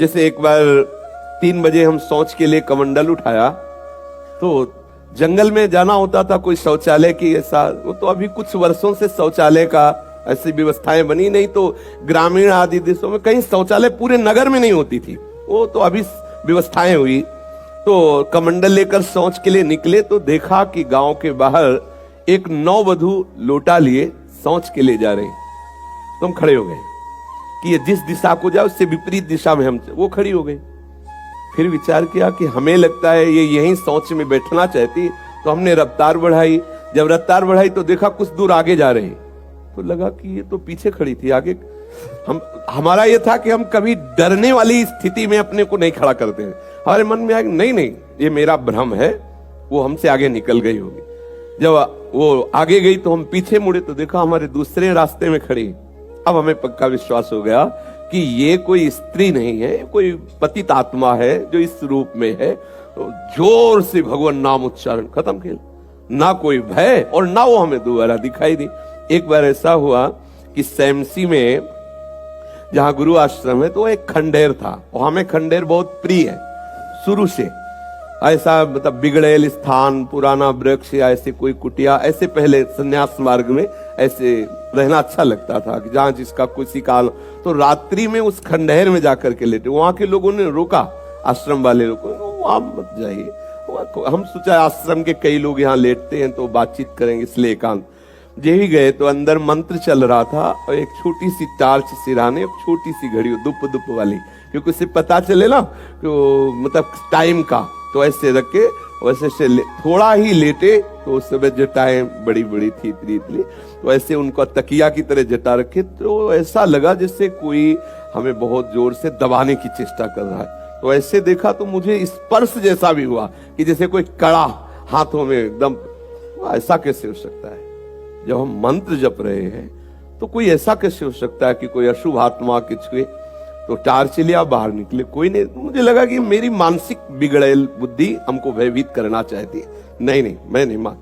जैसे एक बार 3 बजे हम शौच के लिए कमंडल उठाया, तो जंगल में जाना होता था, कोई शौचालय की ऐसा, वो तो अभी कुछ वर्षों से शौचालय का ऐसी व्यवस्थाएं बनी नहीं, तो ग्रामीण आदि देशों में कहीं शौचालय पूरे नगर में नहीं होती थी, वो तो अभी व्यवस्थाएं हुई। तो कमंडल लेकर शौच के लिए निकले तो देखा कि गांव के बाहर एक नववधू लोटा लिए शौच के लिए जा रहे। तो हम खड़े हो गए कि ये जिस दिशा को जाए उससे विपरीत दिशा में हम, वो खड़ी हो गई। फिर विचार किया कि हमें लगता है ये यहीं शौच में बैठना चाहती, तो हमने रफ्तार बढ़ाई। जब रफ्तार बढ़ाई तो देखा कुछ दूर आगे जा रहे, तो लगा कि ये तो पीछे खड़ी थी, आगे हमारा ये था कि हम कभी डरने वाली स्थिति में अपने को नहीं खड़ा करते हैं। हमारे मन में आया कि नहीं नहीं, ये मेरा भ्रम है, वो हमसे आगे निकल गई होगी। जब वो आगे गई तो हम पीछे मुड़े तो देखा हमारे दूसरे रास्ते में खड़ी। अब हमें पक्का विश्वास हो गया कि ये कोई स्त्री नहीं है, कोई पतित आत्मा है जो इस रूप में है। तो जोर से भगवान नाम उच्चारण, खत्म खेल, ना कोई भय और ना वो हमें दोबारा दिखाई दी। एक बार ऐसा हुआ कि सैमसी में जहां गुरु आश्रम है, तो एक खंडेर था, और हमें खंडेर बहुत प्रिय है शुरू से। ऐसा मतलब बिगड़ेल स्थान, पुराना वृक्ष या ऐसे कोई कुटिया, ऐसे पहले संन्यास मार्ग में ऐसे रहना अच्छा लगता था कि जहां जिसका किसी काल, तो रात्रि में उस खंडहर में जाकर के लेटे। वहां के लोगों ने रोका, आश्रम वाले लोगों, वहां मत जाइए। हम सोचा आश्रम के कई लोग यहाँ लेटते हैं तो बातचीत करेंगे, इसलिए एकांत। यही गए तो अंदर मंत्र चल रहा था, और एक छोटी सी टार्च सिराने, एक छोटी सी घड़ी दुप दुप वाली, क्योंकि उससे पता चले ना तो मतलब टाइम का, तो ऐसे रख के वैसे से थोड़ा ही लेटे, तो उस समय जटाएं बड़ी बड़ी थी इतनी, तो ऐसे उनका तकिया की तरह जटा रखे, तो ऐसा लगा जैसे कोई हमें बहुत जोर से दबाने की चेष्टा कर रहा है। तो ऐसे देखा तो मुझे स्पर्श जैसा भी हुआ कि जैसे कोई कड़ा हाथों में एकदम। ऐसा कैसे हो सकता है? जब हम मंत्र जप रहे हैं तो कोई ऐसा कैसे हो सकता है कि कोई अशुभ आत्मा किसी, तो टार्च लिया, बाहर निकले, कोई नहीं। मुझे लगा कि मेरी मानसिक बिगड़ेल बुद्धि हमको भयभीत करना चाहती है। नहीं नहीं, मैं नहीं मान।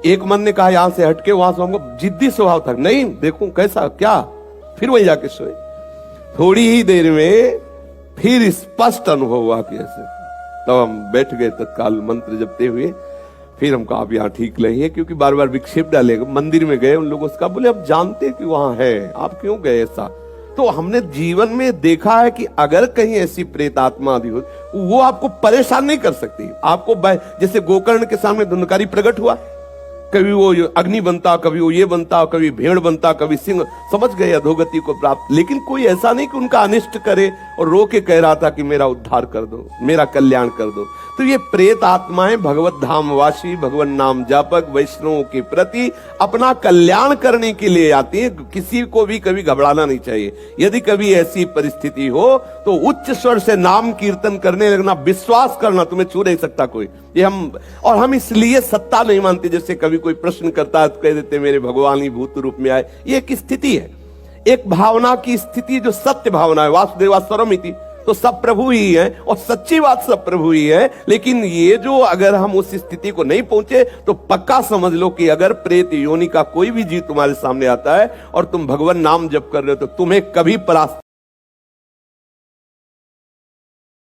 एक मन ने कहा यहां से हटके, वहां से हमको जिद्दी स्वभाव था, नहीं देखूं कैसा क्या, फिर वहीं जाके सोए। थोड़ी ही देर में फिर स्पष्ट अनुभव हुआ कि ऐसे, तब हम बैठ गए तत्काल मंत्र जपते हुए। फिर हम कहा अब यहाँ ठीक नहीं है, क्योंकि बार बार विक्षेप डालेगा। मंदिर में गए, उन लोगों से कहा, बोले अब जानते कि वहां है, आप क्यों गए ऐसा? तो हमने जीवन में देखा है कि अगर कहीं ऐसी प्रेत आत्मा आदि हो, वो आपको परेशान नहीं कर सकती। आपको जैसे गोकर्ण के सामने धुंधकारी प्रकट हुआ, कभी वो अग्नि बनता, कभी वो ये बनता, कभी भेड़ बनता, कभी सिंह, समझ गए अधोगति को प्राप्त। लेकिन कोई ऐसा नहीं कि उनका अनिष्ट करे और रो के कह रहा था कि मेरा उद्धार कर दो, मेरा कल्याण कर दो। तो ये प्रेत आत्माएं भगवत धामवासी, भगवान नाम जापक वैष्णवों के प्रति अपना कल्याण करने के लिए आती है। किसी को भी कभी घबराना नहीं चाहिए। यदि कभी ऐसी परिस्थिति हो तो उच्च स्वर से नाम कीर्तन करने लगना, विश्वास करना, तुम्हें छू नहीं सकता कोई। ये हम इसलिए सत्ता नहीं मानते। जैसे कभी कोई प्रश्न करता है तो कह देते मेरे भगवान ही भूत रूप में आए। ये एक स्थिति है, एक भावना की स्थिति जो सत्य भावना है। वासुदेवा सर्वमिति, तो सब प्रभु ही है, और सच्ची बात सब प्रभु ही है। लेकिन ये जो अगर हम उस स्थिति को नहीं पहुंचे तो पक्का समझ लो कि अगर प्रेत योनि का कोई भी जीव तुम्हारे सामने आता है और तुम भगवान नाम जप कर रहे हो तो तुम्हें कभी परास्त